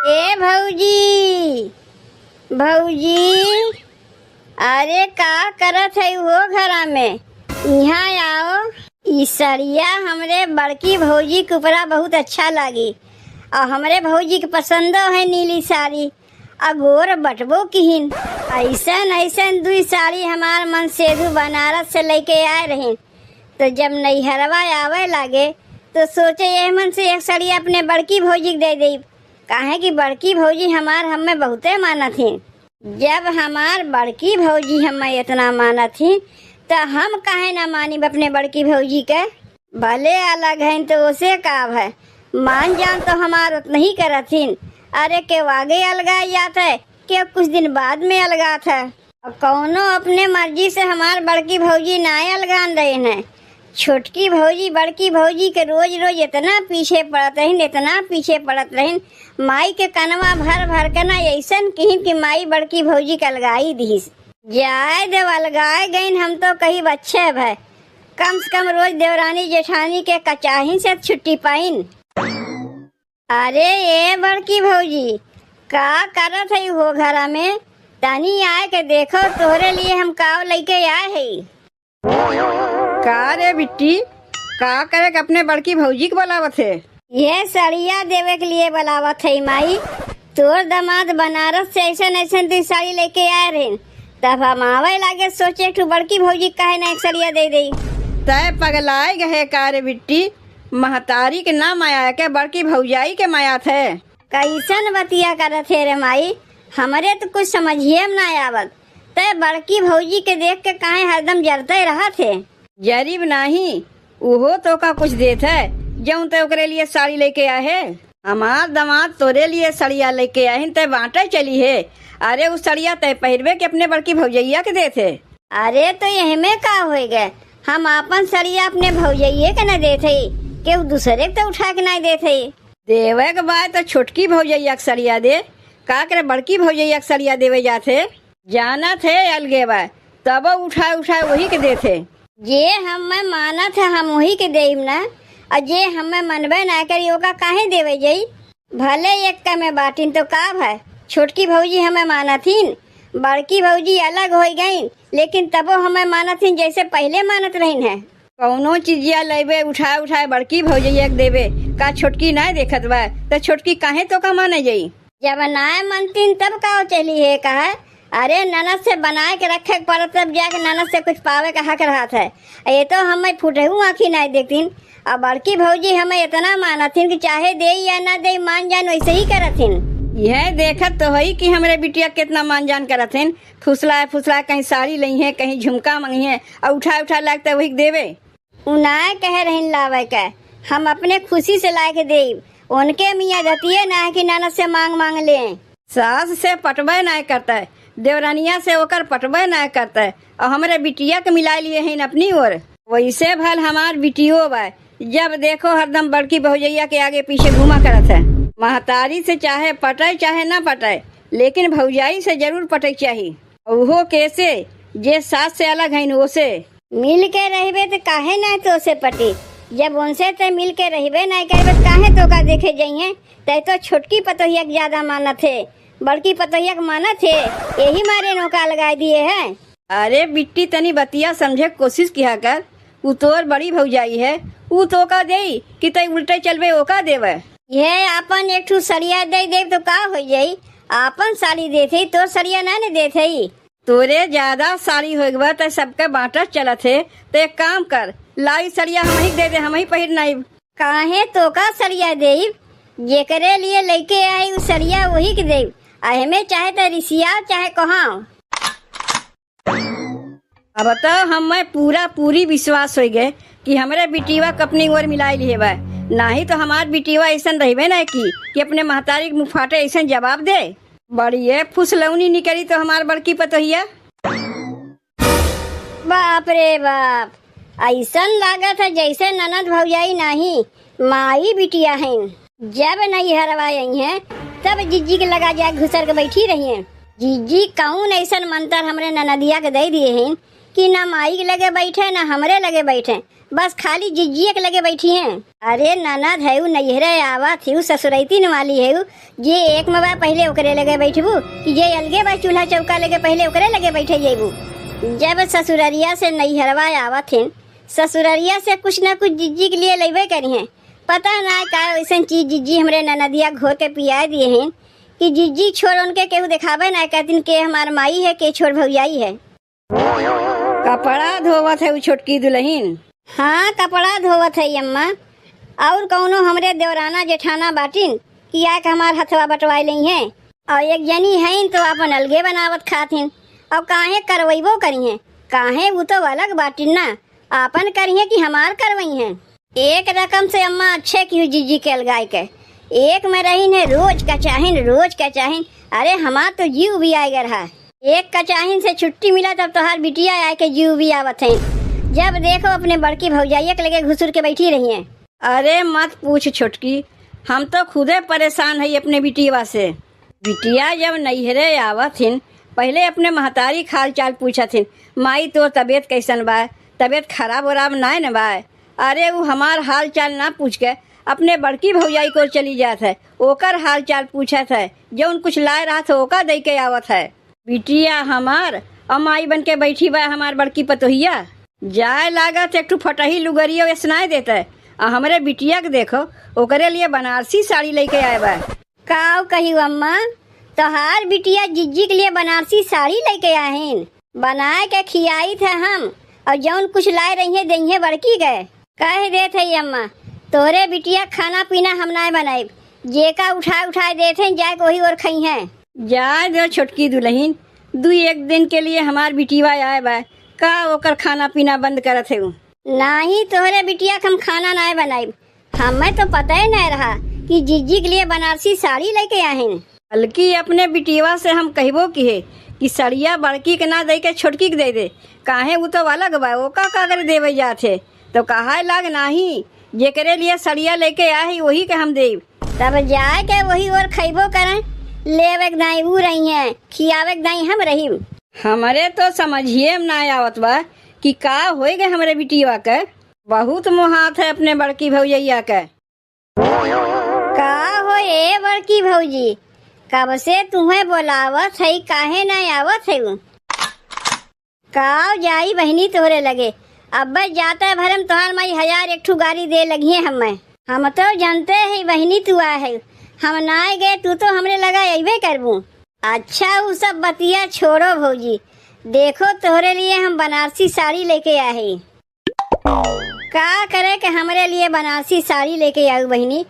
ए भौजी, भौजी, अरे का करत है वो घरा में? यहाँ आओ। ई सड़िया हमरे बड़की भौजी के ऊपरा बहुत अच्छा लगी और हमरे भौजी के पसंदो है नीली साड़ी। अगोर बटबो किहिन ऐसन ऐसन दुई साड़ी हमार मन सेधु बनारस से लेके आए रही। तो जब नैहरवा आवे लागे तो सोचे ये मन से एक साड़ी अपने बड़की भौजी के दे दी, काहे कि बड़की भौजी हमार हमें बहुते माना थी। जब हमार बड़की भौजी हमें इतना माना थी तो हम काहे ना मानी अपने बड़की भौजी के। भले अलग है तो उसे का है, मान जान तो हमार उतना ही करथिन। अरे के आगे अलगा जाता है के कुछ दिन बाद में अलगा था। कौनो अपने मर्जी से हमार बड़की भौजी ना अलगान रहे हैं। छोटकी भौजी बड़की भौजी के रोज रोज इतना पीछे पड़त रही, इतना पीछे पड़त रही। माई के कनवा भर भर के ना ऐसन कहीं कि माई बड़की भौजी के अलगाई दी। जाए देव अलगाए गईन हम तो कहीं बच्चे भय, कम से कम रोज देवरानी जेठानी के कचाही से छुट्टी पाइन। अरे ये बड़की भौजी का करत है हो घरा में? तनी आए के देखो तोहरे लिए हम काव लेके आए है। का रे बिट्टी, का करे के अपने बड़की भौजी के बुलावत है? ये साड़िया देवे के लिए बुलावत है माई। तोर दामाद बनारस से ऐसन ऐसन दी साड़ी लेके आए रहे, तब हम आवे लागे सोचे तू बड़की भौजी काहे ना एक साड़िया दे दे। तय पगलाए गए का रे बिट्टी, महतारी के ना माया के बड़की भौजाई के माया थे। कैसन बतिया करत है रे माई, हमरे तो कुछ समझिए ना आवत। तय बड़की भौजी के देख के काहे हरदम जरते रहा थे। जरीब नहीं, उहो तो का कुछ देत है जौन ते ओकरे लिए साड़ी लेके आए है। हमार दामाद तोरे लिए सड़िया लेके आए तय बांटे चली है। अरे उस सड़िया तय पहिरवे के अपने बड़की भौजैया के देते। अरे तो यही में का हो गए, हम अपन सड़िया अपने भौजैये के न देते के दूसरे के तो उठा के नहीं देते। देवे के बाद तो छोटकी भौजैया के सड़िया दे, का करे बड़की भौजैया के सड़िया देवे जाते। जाना थे अलगे बा तब उठा उठा वही के देते। जे हमें माना था हम वही के देम ना, और जे हमें मनबे ना करी ओका काहे देवे जाई। भले एक का में बाटिन तो का है, छोटकी भौजी हमें माना थीन, बड़की भौजी अलग हो गई लेकिन तबो हमें माना थीन जैसे पहले मानत रही है। कौनो चीजिया लेबे उठाए उठाए बड़की भौजैया के देवे, का छोटकी ना देखत बा तो छोटकी काहे तो का माने जाई। जब नाय मनतीन तब का चली है कहा। अरे ननद से बना के रखे पर तब जाके ननद से कुछ पावे का हक रहा था। ये तो हमें फुटहू आँखी नहीं देखतीन। अब बड़की भौजी हमें इतना माना थी कि चाहे दे या ना दे मान जान वैसे ही करथिन। यह देखत तो है कि हमारे बिटिया कितना मान जान करथिन। फुसला फुसला कहीं साड़ी ली है, कहीं झुमका मंगी है और उठा उठा लगता वही देवे। उनाए कह रही लावे का, हम अपने खुशी से ला के दे। उनके मियाँ दतिये ना है कि ननद से मांग मांग ले। सास से पटबे ना करता है, देवरानिया से ओकर पटबे ना करता है और हमारे बिटिया के मिला लिए हैं अपनी ओर। वैसे भल हमार बिटियो बा, जब देखो हरदम बड़की भौजैया के आगे पीछे घुमा करत है। महतारी से चाहे पटाए चाहे ना पटाए, लेकिन भौजाई से जरूर पटे चाहिए। ओहो कैसे जे सास से अलग है ओसे मिल के रहिबे तो काहे ना तो से पटी। जब उनसे ते मिल के रहिबे नहीं करबे काहे तो का देखे जाइए। तय तो छोटकी पतोहिया के ज्यादा माना थे, बड़की पतोहिया के माना थे, यही मारे नौका लगा दिए है। अरे बिट्टी तनी बतिया समझे कोशिश किया कर। उ तोर बड़ी भौजाई है, उ तो का दे कि तय उल्टे चलबे ओका देवे। ये अपन एक ठू सड़िया दे दे तो का हो जाई। आपन साड़ी देते तो सड़िया ना ने देते। तोरे ज्यादा साड़ी हो गवा तो सबके बांटत चलत है। तो एक काम कर, लाई सड़िया हम ही दे दे, हम ही पहिर नहीं। काहे तो का सड़िया दे, जेकरे लिए लेके आई उ सड़िया वही के दे। हमें चाहे तो रिसिया चाहे कहाँ। अब तो हमें पूरी विश्वास हो गए कि हमारे बिटिया अपनी ओर मिलाई लिए बा। नहीं तो हमार बिटिया ऐसा रहे ना कि अपने महतारी के मुँह फाटे ऐसा जवाब दे। बड़ी फुसलौनी निकली तो हमार बड़की पतोहिया। बाप रे बाप, ऐसा लागत है जैसे ननद भौजाई नहीं माई बिटिया है। जब नहीं हरवाई है तब जीजी के लगा जाए घुसर के बैठी रही है। जीजी कौन ऐसा मंत्र हमरे ननदिया के दे दिए हैं कि ना माई के लगे बैठे ना हमरे लगे बैठे, बस खाली जिज्जिए के लगे बैठी हैं। अरे ननद है नैहरे आवा थी ससुरैती वाली है जे एक में बा पहले ओकरे लगे बैठबू कि जे अलगे बा चूल्हा चौका लगे पहले ओकरे लगे बैठे जेबू। जब ससुररिया से नैहरवा आवा थे ससुररिया से कुछ न कुछ जिज्जी के लिए लेबे करी हैं। पता ना का ऐसा चीज जिज्जी हमरे ननदिया घोर के पिया दिए हैं कि जिज्जी छोड़ उनके केहू दिखावे ना कहतीन के हमार माई है के छोड़ भौजाई है। कपड़ा धोवत है वो छोटकी दुल्हन। हाँ कपड़ा धोवत है अम्मा। और कौनो हमरे देवराना जेठाना बाटिन कि आके हमार हथवा बटवाई ली हैं और एक जनी है तो अपन अलगे बनावत खातिन और काहे करवैबो करी हैं। काहे वो तो अलग बाटिन ना आपन करी है कि हमार करवई हैं। एक रकम से अम्मा अच्छे की जीजी के अलगाय के एक में रही है रोज का चाहिन। अरे हमार तो जीव भी आएगा रहा। एक का चाहिन से छुट्टी मिला तब तो हर बिटिया आए के जीव भी आवत है। जब देखो अपने बड़की भौजाइया के लगे घुसुर के बैठी रही हैं। अरे मत पूछ छोटकी, हम तो खुदे परेशान है अपने बिटिया से। बिटिया जब नैहरे आवत हिन पहले अपने महतारी खाल चाल पूछत हिन माई तो तबीयत कैसन बा, तबीयत खराब वराब नाय न बा। अरे वो हमार हाल चाल ना पूछ के अपने बड़की भौजाई को चली जात है ओकर हाल चाल पूछत है जो कुछ लाए रहा था ओका दे के आवत है। बिटिया हमार अमाई बन के बैठी बा हमार बड़की पतोहिया जाए लागत एक ठू फटही लुगरियो स्नाय देता है। हमरे बिटिया के देखो ओकरे लिए बनारसी साड़ी लेके आए बा। काव कही अम्मा तोहार बिटिया जिज्जी के लिए बनारसी साड़ी लेके आहिन बनाए के खियाई थे हम और जौन कुछ लाए रही है दही बड़की गए कह देते है अम्मा तोरे बिटिया खाना पीना हम ना बनाए जेका उठाए देते जाए वही और खई है। जाए दो छोटकी दुल्हन दू एक दिन के लिए हमार बिटिया आए बा का ओकर खाना पीना बंद करत है। नहीं तोहरे बिटिया के हम खाना ना बनाए हमें तो पता ही नहीं रहा कि जिज्जी के लिए बनारसी साड़ी लेके आहिन। बल्कि अपने बिटिया से हम कहबो की है कि सड़िया बड़की के ना दे के छोटकी के दे दे काहे वो तो अलग बा ओका का कर देवे जाते तो कहा लाग नाही जेकरे लिए सड़िया लेके आए वही के हम देव। तब जाए के वही और खैबो करें लेवे के दाई वो रही है खियावे के दाई हम रही। हमारे तो समझिए ना आवत बा कि का होए गए हमारे बिटिया के बहुत मुहात है अपने बड़की भौजैया के। का हो ए बड़की भौजी कब से तुम्हें बोलावत है काहे ना आवत है। का जाई बहनी तोहरे लगे अब जाता भरम तोहार माई 1000 एक ठू गाड़ी दे लगी है हमें। हम तो जानते है बहनी तू आ है हम ना गए तू तो हमरे लगा अबे करबू। अच्छा वो सब बतिया छोड़ो भौजी देखो तोहरे लिए हम बनारसी साड़ी लेके आए। का करे के हमरे लिए बनारसी साड़ी लेके आऊ बहनी।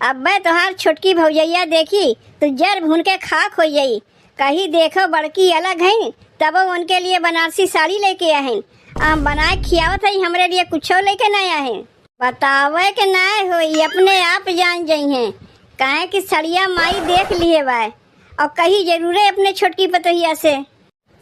अब तोहार छोटकी भौजैया देखी तो जर भून के खाक हो जाई कहीं देखो बड़की अलग है तब उनके लिए बनारसी साड़ी लेके आए बनाए खियावत है हमरे लिए कुछ लेके नहीं आए। बतावे के ना हो अपने आप जान जाई हैं काहे कि सड़िया माई देख लिए बा और कहीं जरूरे अपने छोटकी पतोहिया से।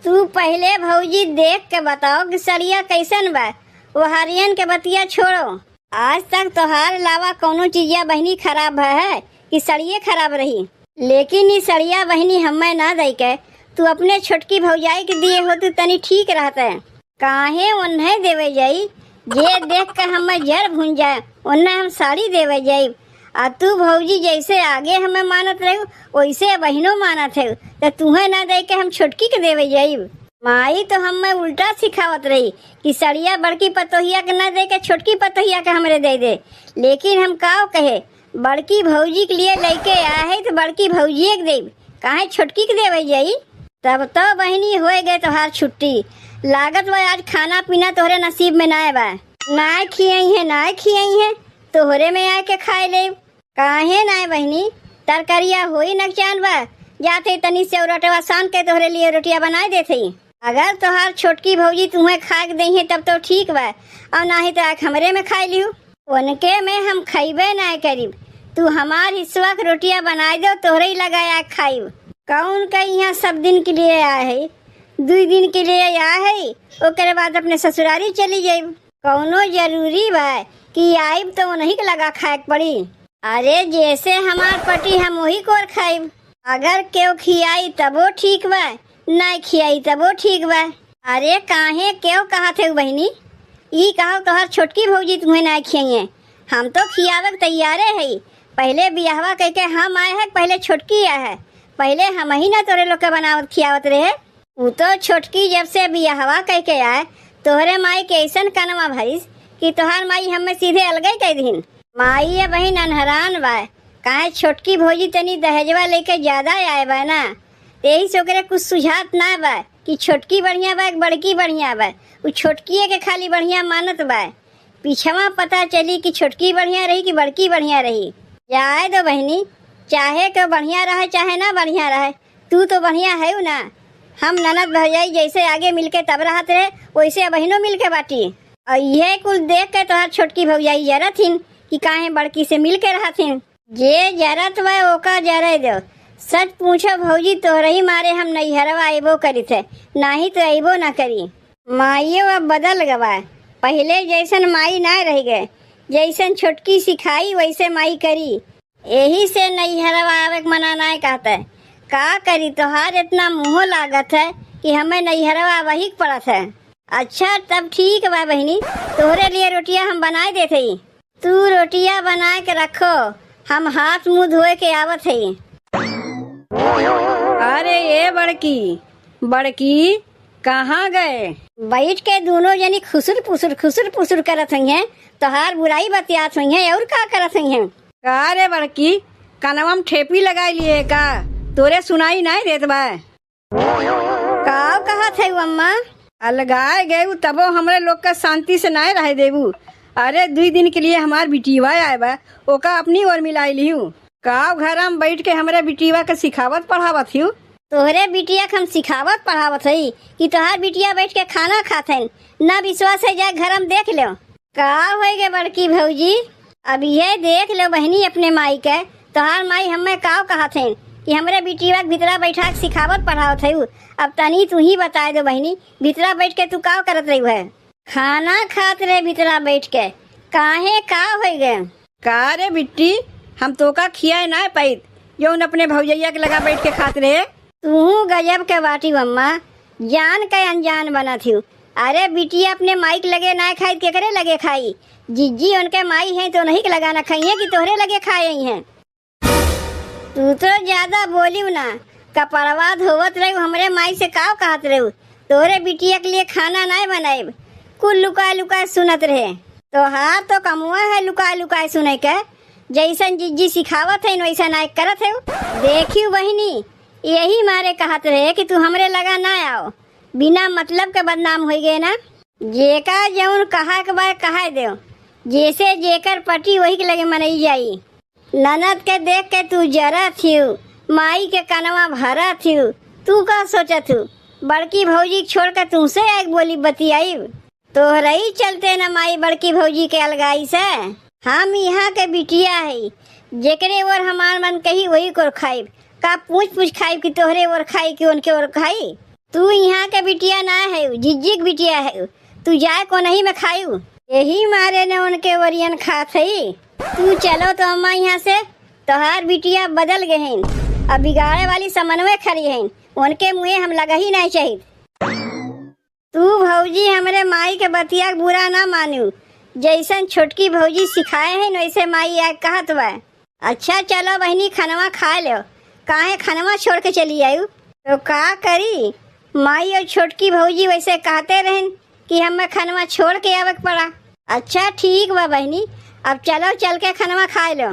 तू पहले भौजी देख के बताओ कि सड़िया कैसन बा वो हरियन के बतिया छोड़ो। आज तक तोहार अलावा कोनो चीजिया बहनी खराब है कि सड़िये खराब रही लेकिन ये सड़िया बहनी हमें ना दे के तू अपने छोटकी भौजाई के दिए हो तो तनी ठीक रहता है। काहे उन्हें देवे जाई जे देख के हमें जर भून जाए उन्हें हम साड़ी देवे जाई। आ तू भौजी जैसे आगे हमें मानत रही वैसे बहनों मानत है तो तुम्हें ना दे के हम छोटकी के देवे जाई। माई तो हमें उल्टा सिखावत रही कि सड़िया बड़की पतोहिया के ना दे के छोटकी पतोहिया के हमरे दे दे लेकिन हम का कहे बड़की भौजी के लिए लेके आए है तो बड़की भौजी के देव काहे छोटकी के देवे जाई। तब तो बहनी हो गए तोहार छुट्टी लागत बा आज खाना पीना तोहरे नसीब में ना बा ना खियाई है तोहरे में आके खाए ले काहे ना बहनी तरकरिया होई नकचान बा जाते तनी से रोटवा सान के तोहरे लिए रोटियां बनाए देते। अगर तोहार छोटकी भौजी तुम्हें खा के दही तब तो ठीक बा और ना ही तो आख हमरे में खाई लियो उनके में हम खैबे ना करीब। तू हमार हिस्सा के रोटियां बनाए दो तोहरे ही लगाया खाइब। कौन का यहाँ सब दिन के लिए आया है 2 दिन के लिए आया है ओकरे बाद अपने ससुरारी चली जाइब। कौनो जरूरी बा कि आइब तो उन्हीं के लगा खाए पड़ी। अरे जैसे हमार पटी हम वही कोर खाइब। अगर केव खियाई तबो ठीक बा नहीं खियाई तबो ठीक बा। अरे काहे केव कहा थे बहनी ई कहो तोहर छोटकी भौजी तुम्हें ना खियाइए, हम तो खियावक तैयारे है। पहले बियाहवा कह के हम आए हैं, पहले छोटकी आए है। पहले हम ही ना तोरे लोग के बनावत खियावत रहे। उ तो छोटकी जब से बियाहवा कह के आए तोहरे माई के ऐसन कनवा भरिस कि तोहार माई हमें सीधे अलगई कह दीन। माई ये बहन अनहरान बा, काहे छोटकी भौजी तनी दहेजवा लेके ज्यादा आए बा ना, यही से ओकरे कुछ सुझात ना बा कि छोटकी बढ़िया बा कि बड़की बढ़िया बा। उ छोटकी के खाली बढ़िया मानत बा, पीछवा पता चली कि छोटकी बढ़िया रही कि बड़की बढ़िया रही। जाए दो बहनी, चाहे के बढ़िया रहे चाहे ना बढ़िया रहे, तू तो बढ़िया है ना। हम ननद भौजाई जैसे आगे मिलके तब रहत रहे वैसे बहनों मिलके बाटी। और यह कुल देख के तोहार छोटकी भौजाई जरत हिन कि काहे बड़की से मिल के रहथिन। जे जरत बा ओका जरे दो। सच पूछो भौजी, तोहरे ही मारे हम नैहरवा अबो करी थे, नाही तो अबो ना करी। माइयो अब बदल गवा, पहले जैसन माई ना रह गए, जैसन छोटकी सिखाई वैसे माई करी। यही से नैहरवा आवे के मना ना कहता है। का करी, तोहार इतना मुँह लागत है कि हमें नैहरवा वही पड़त है। अच्छा तब ठीक बा बहनी, तोहरे लिए रोटियां हम बनाए देते ही। तू रोटियां बना के रखो, हम हाथ मुंह धोए के आवत है। अरे ये बड़की बड़की कहाँ गए? बैठ के दोनों जनी खुसुर पुसुर करत हैं, तोहार बुराई बतियात हैं और का करत हैं। का रे बड़की, कनवा में ठेपी लगाई लिए का? तोरे सुनाई नहीं देत बा? का कहत है अम्मा? अलगाए गए तबो हमरे लोग का शांति से नहीं रह देबू। अरे 2 दिन के लिए हमार बिटिवा आए बा, ओका अपनी ओर मिलाई लिहू। का घर में बैठ के हमरे बिटिवा के सिखावत पढ़ावत हूँ। तोहरे बिटिया के हम सिखावत पढ़ावत है कि तोहार बिटिया बैठ के खाना खात है। ना विश्वास है जाए घर में देख लो। का होएगे बड़की भौजी, अब ये देख लो बहनी अपने माई के, तोहार माई हमें का कहत है कि हमरे बिटिया के भीतरा बैठा के सिखावत पढ़ावत है। अब तनी तू ही बता दो बहनी, भीतरा बैठ के तू का करत रही है? खाना खात रहे भीतरा बैठ के, काहे का होएगे? का रे बिट्टी, हम तो का खियाए ना पाइत जो अपने भौजैया के लगा बैठ के खात रहे। तू गजब के बाटी अम्मा, जान के अनजान बना थी। अरे बिटिया अपने माई के लगे ना खाई केकरे लगे खाई? जिज्जी उनके माई है तो नहीं के लगाना खाई कि तोहरे लगे खाए हैं। तू तो ज्यादा बोलियो ना, कपड़वा धोवत रही हमरे माई से का कहत रही तोहरे बिटिया के लिए खाना नहीं बनाए, कुल लुका लुका सुनत रहे। तो हाँ तो कमुआ है लुका लुका सुने के, जैसन जिज्जी सिखावत है वैसा ना करत है। देखियो बहनी, यही मारे कहत रहे कि तू हमरे लगा ना आओ, बिना मतलब के बदनाम हो गए ना। जेका जौन कहा के बार कहा दो, जैसे जेकर पटी वही के लगे मनई जाई। ननद के देख के तू जरा थियू, माई के कनवा भरा थियू, तू का सोचत हूँ बड़की भौजी छोड़ कर तुमसे एक बोली बतियाई? तोहरही चलते न माई बड़की भौजी के अलगाई से। हम यहाँ के बिटिया है, जेकरे ओर हमार मन कही वही को खाइब। का पूछ खाइब कि तोहरे ओर खाई कि उनके ओर खाई? तू यहाँ के बिटिया ना है, जिज्जी के बिटिया है, तू जाए को नहीं में खायू। यही मारे ने उनके ओरियन खात है। तू चलो तो अम्मा यहाँ से, तोहार बिटिया बदल गए हैं, अब बिगाड़े वाली समन्वय खड़ी हैं, उनके मुँह हम लगा ही नहीं चाहिए। तू भौजी हमरे माई के बतिया बुरा ना मानू, जैसन छोटकी भौजी सिखाए हैं वैसे माई आग कहत बा। अच्छा चलो बहनी खनवा खा लो, काहे खनवा छोड़ के चली आयु? तो का करी, माई और छोटकी भौजी वैसे कहते रहें कि हमें खनवा छोड़ के आवक पड़ा। अच्छा ठीक बा बहनी, अब चलो चल के खनवा खा लो।